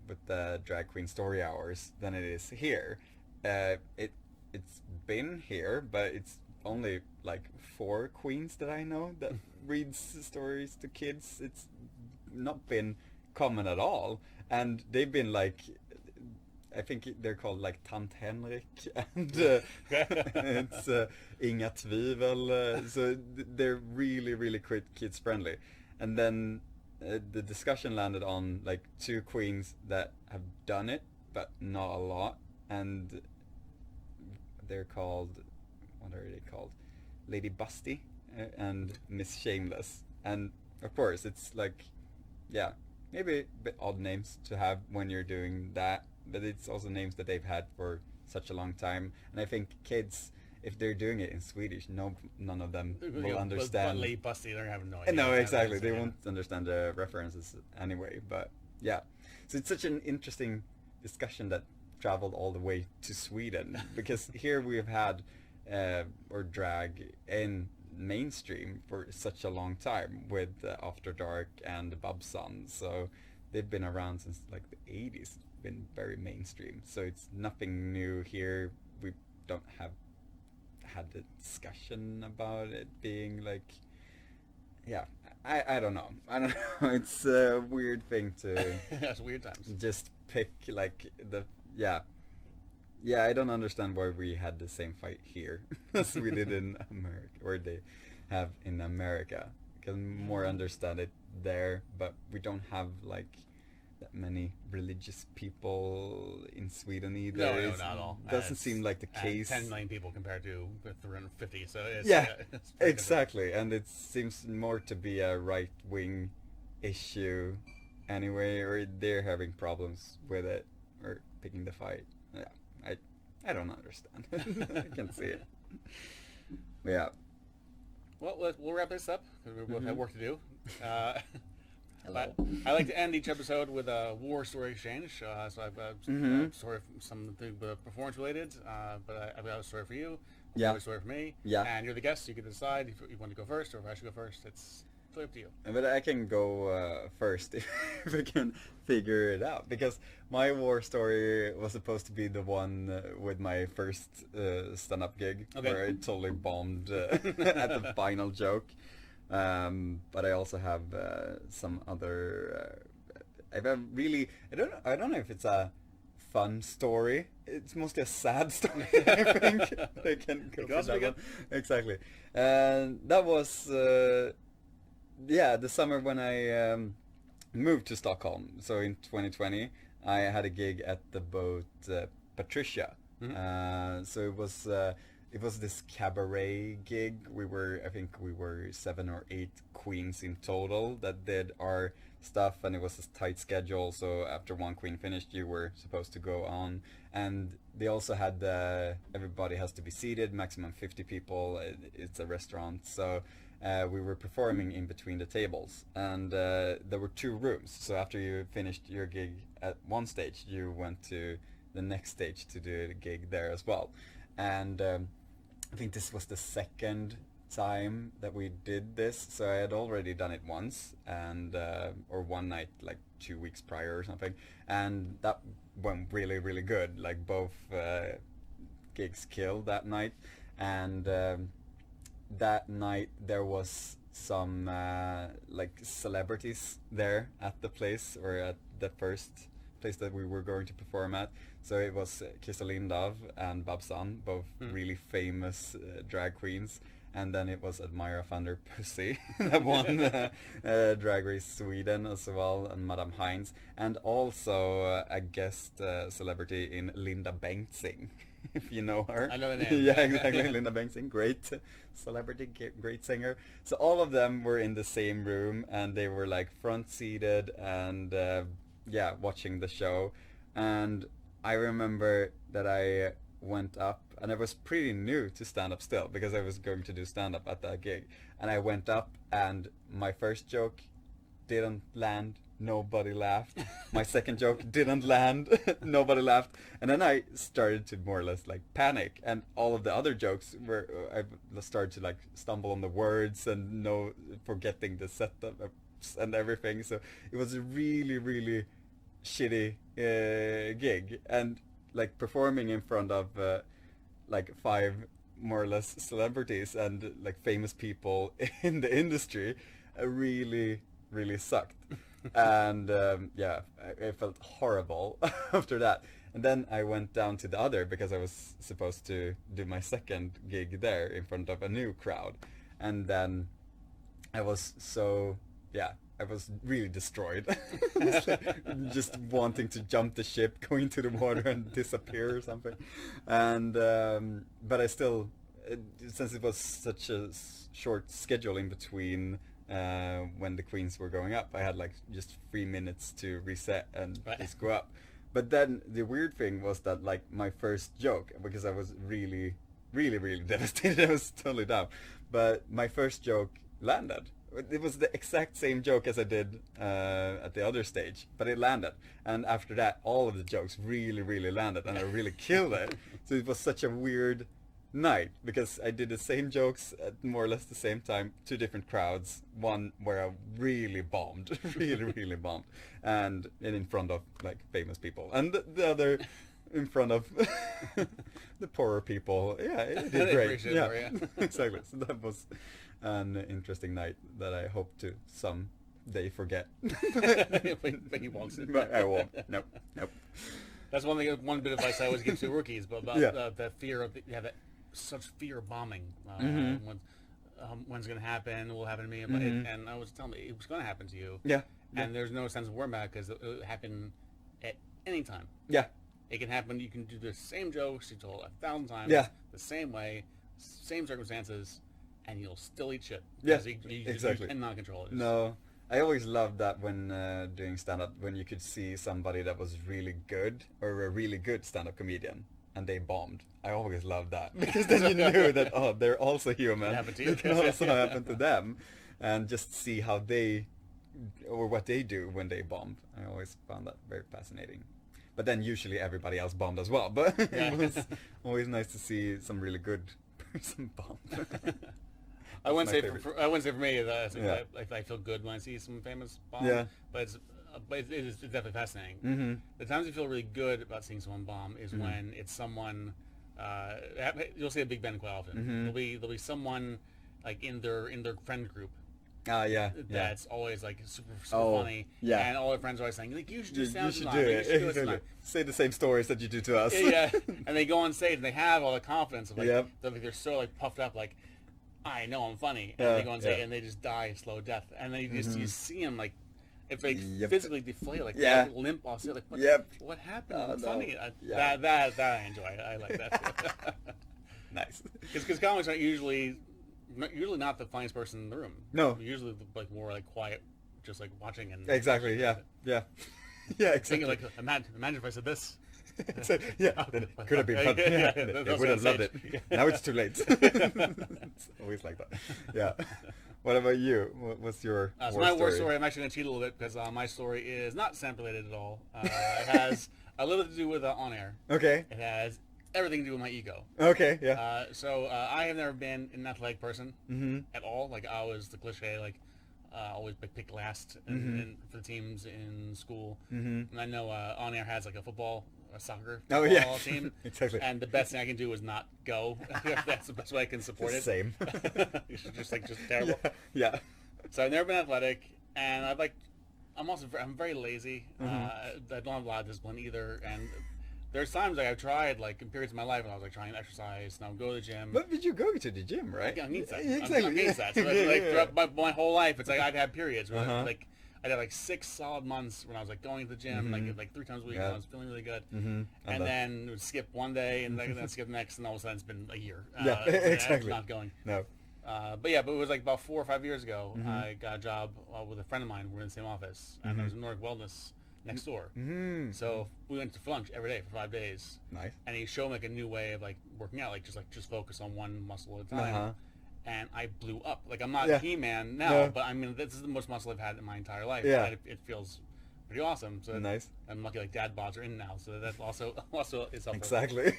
Speaker 1: with the drag queen story hours than it is here. It's been here, but it's only like 4 queens that I know that reads stories to kids. It's not been common at all, and they've been like. I think they're called like Tant Henrik and it's Inga Tvivel. So they're really, really kids friendly. And then the discussion landed on like 2 queens that have done it, but not a lot. And they're called, what are they called? Lady Busty and Miss Shameless. And of course, it's like, yeah, maybe a bit odd names to have when you're doing that. But it's also names that they've had for such a long time, and I think kids, if they're doing it in Swedish, none of them will understand.
Speaker 3: But Busty, they're having no idea.
Speaker 1: No, exactly. They won't understand the references anyway. But yeah, so it's such an interesting discussion that traveled all the way to Sweden because here we have had or drag in mainstream for such a long time with After Dark and Babsan. So they've been around since like the 80s. Been very mainstream, so it's nothing new here. We don't have had a discussion about it being like, yeah, I don't know. It's a weird thing to.
Speaker 3: That's weird times.
Speaker 1: Just pick like I don't understand why we had the same fight here as we did in America, or they have in America. I can more understand it there, but we don't have like that many religious people in Sweden either.
Speaker 3: No, not at all.
Speaker 1: Doesn't seem like the case.
Speaker 3: 10 million people compared to 350, so it's...
Speaker 1: it's exactly, and it seems more to be a right-wing issue anyway, or they're having problems with it, or picking the fight. Yeah, I don't understand. I can see it. Yeah.
Speaker 3: Well, we'll wrap this up, because we both have work to do. But I like to end each episode with a war story exchange. So I've got a story, something performance related, but I've got a story for you.
Speaker 1: Yeah.
Speaker 3: A story for me.
Speaker 1: Yeah.
Speaker 3: And you're the guest, so you can decide if you want to go first or if I should go first. It's totally up to you.
Speaker 1: But I can go first if I can figure it out, because my war story was supposed to be the one with my first stand-up gig, where I totally bombed at the final joke. But I also have some other. I don't know if it's a fun story. It's mostly a sad story. I think I can go for that one. Exactly. And that was the summer when I moved to Stockholm. So in 2020, I had a gig at the boat Patricia. So it was this cabaret gig. I think we were 7 or 8 queens in total that did our stuff, and it was a tight schedule. So after one queen finished, you were supposed to go on. And they also had everybody has to be seated, maximum 50 people. It's a restaurant, so we were performing in between the tables. And there were 2 rooms. So after you finished your gig at one stage, you went to the next stage to do the gig there as well. And I think this was the second time that we did this, so I had already done it once, and or one night like 2 weeks prior or something, and that went really, really good. Like both gigs killed that night, and that night there was some like celebrities there at the place, or at the first place that we were going to perform at. So it was Christer Lindav and Babsan, both really famous drag queens. and then it was Admira Thunder Pussy that won Drag Race Sweden as well, and Madame Heinz, and also a guest celebrity in Linda Bengtzing, if you know her.
Speaker 3: I know the name.
Speaker 1: Yeah, exactly. Linda Bengtzing, great celebrity, great singer. So all of them were in the same room, and they were like front seated and watching the show. And I remember that I went up, and I was pretty new to stand-up still, because I was going to do stand-up at that gig. And I went up, and my first joke didn't land. Nobody laughed. My second joke didn't land. Nobody laughed. And then I started to more or less like panic, and all of the other jokes were, I started to like stumble on the words and forgetting the setup and everything. So it was a really, really shitty gig, and like performing in front of like 5 more or less celebrities and like famous people in the industry really sucked. And I felt horrible after that. And then I went down to the other, because I was supposed to do my second gig there in front of a new crowd. And then I was I was really destroyed. Just wanting to jump the ship, go into the water and disappear or something. And but I still, since it was such a short schedule in between when the queens were going up, I had like just 3 minutes to reset and just go up. But then the weird thing was that like my first joke, because I was really devastated, I was totally down, but my first joke landed. It was the exact same joke as I did at the other stage, but it landed. And after that, all of the jokes really landed, and I really killed it. So it was such a weird night, because I did the same jokes at more or less the same time, 2 different crowds. One where I really bombed, really bombed, and in front of like famous people, and the other in front of the poorer people. Yeah, it did great. Yeah, exactly. So that was an interesting night that I hope to someday forget.
Speaker 3: when he walks in.
Speaker 1: But I won't. Nope.
Speaker 3: That's one thing. One bit of advice I always give to rookies, but about that fear of that such fear of bombing. When's going to happen? Will happen to me? And I was telling me it was going to happen to you.
Speaker 1: Yeah.
Speaker 3: And there's no sense of worrying about it, because it will happen at any time.
Speaker 1: Yeah.
Speaker 3: It can happen. You can do the same jokes you told 1,000 times.
Speaker 1: Yeah.
Speaker 3: The same way, same circumstances, and you'll still eat shit.
Speaker 1: Yeah.
Speaker 3: Exactly. You cannot control it.
Speaker 1: No. I always loved that when doing stand-up, when you could see somebody that was really good, or a really good stand-up comedian, and they bombed. I always loved that, because then you knew that, they're also human. It can also happen to them. And just see how they, or what they do when they bomb. I always found that very fascinating. But then usually everybody else bombed as well. But it was always nice to see some really good person bomb.
Speaker 3: I wouldn't say for me that I feel good when I see some famous bomb. Yeah. But it is definitely fascinating. Mm-hmm. The times you feel really good about seeing someone bomb is when it's someone. You'll see a Big Ben quite often. Mm-hmm. There'll be someone like in their friend group. That's always like super funny. Yeah. And all their friends are always saying, like, you should do stand-up. You should do it.
Speaker 1: Say the same stories that you do to us.
Speaker 3: Yeah. And they go on stage and they have all the confidence of like they're so like puffed up, like, I know I'm funny. And they go on stage and they just die a slow death. And then you see them like, if they physically deflate, like limp off stage, like what happened? I'm funny. That I enjoy. I like that.
Speaker 1: Nice.
Speaker 3: Because comics aren't usually not the funniest person in the room.
Speaker 1: No.
Speaker 3: Usually like more like quiet, just like watching and
Speaker 1: exactly. Yeah. Exactly.
Speaker 3: Thinking like, imagine if I said this.
Speaker 1: Could have been fun. They would have loved it. Now it's too late. It's always like that. Yeah. What about you? What's your
Speaker 3: war story? I'm actually going to cheat a little bit, because my story is not stand related at all. It has a little to do with on air. Okay. It has everything to do with my ego.
Speaker 1: Okay, yeah.
Speaker 3: So I have never been an athletic person at all. Like, I was the cliche, like, always picked last for the teams in school. And I know on air has like a soccer team.
Speaker 1: Exactly.
Speaker 3: And the best thing I can do is not go. That's the best way I can support it.
Speaker 1: Same.
Speaker 3: It's just terrible.
Speaker 1: Yeah.
Speaker 3: So I've never been athletic, and I'm very lazy. I don't have a lot of discipline either, and There's times like I've tried like in periods of my life when I was like trying to exercise and I would go to the gym.
Speaker 1: But you go to the gym, right?
Speaker 3: I need that.
Speaker 1: Exactly.
Speaker 3: I need that. So throughout my whole life, it's like I'd had periods where like I had like 6 solid months when I was like going to the gym like 3 times a week and I was feeling really good. And then would skip one day and then skip the next and all of a sudden it's been a year.
Speaker 1: Exactly.
Speaker 3: Not going.
Speaker 1: No.
Speaker 3: But it was like about 4 or 5 years ago. I got a job with a friend of mine. We're in the same office, and there was a Nordic Wellness next door. So we went to lunch every day for 5 days.
Speaker 1: Nice.
Speaker 3: And he showed me like a new way of like working out, just focus on one muscle at a time. And I blew up. Like I'm not He-Man now, but I mean this is the most muscle I've had in my entire life.
Speaker 1: Yeah.
Speaker 3: And it feels pretty awesome. So
Speaker 1: nice.
Speaker 3: I'm lucky like dad bods are in now, so that also is helpful.
Speaker 1: Exactly.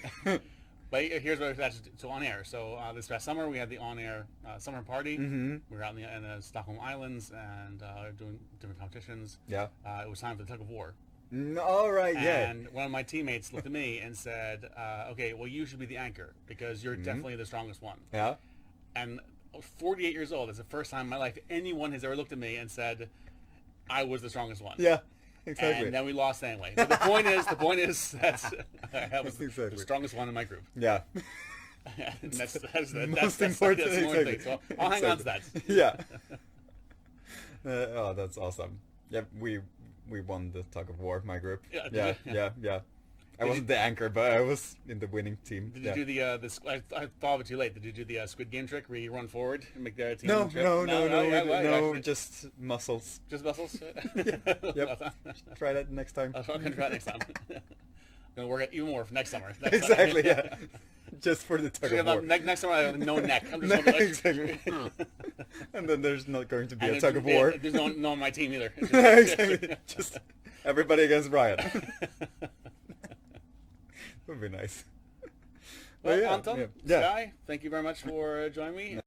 Speaker 3: But here's what that's so on air. So this past summer we had the on air summer party. We were out in the Stockholm Islands and doing different competitions. Yeah. It was time for the tug of war.
Speaker 1: All right.
Speaker 3: And one of my teammates looked at me and said, "Okay, well you should be the anchor because you're definitely the strongest one." Yeah. And 48 years old. It's the first time in my life anyone has ever looked at me and said I was the strongest one.
Speaker 1: Yeah. Exactly.
Speaker 3: And then we lost anyway. But the point is that I was the strongest one in my group.
Speaker 1: Yeah.
Speaker 3: that's
Speaker 1: most important
Speaker 3: thing. So I'll hang on to that.
Speaker 1: Yeah. Oh, that's awesome. Yeah, we won the tug of war, my group. Yeah. I wasn't the anchor, but I was in the winning team.
Speaker 3: Did you do the I thought of it too late. Did you do the Squid Game trick where you run forward and make the team trip?
Speaker 1: No, just muscles.
Speaker 3: Just muscles?
Speaker 1: Yep. Try that next time.
Speaker 3: I'm going to try it next time. Going to work it even more for next summer.
Speaker 1: Exactly, yeah. Just for the tug of war.
Speaker 3: Next summer I have no neck. I'm just going to
Speaker 1: exactly. And then there's not going to be a tug of war.
Speaker 3: There's no one on my team either.
Speaker 1: Exactly. Just everybody against Brian. Would be nice.
Speaker 3: Well, Anton, Skye, thank you very much for joining me.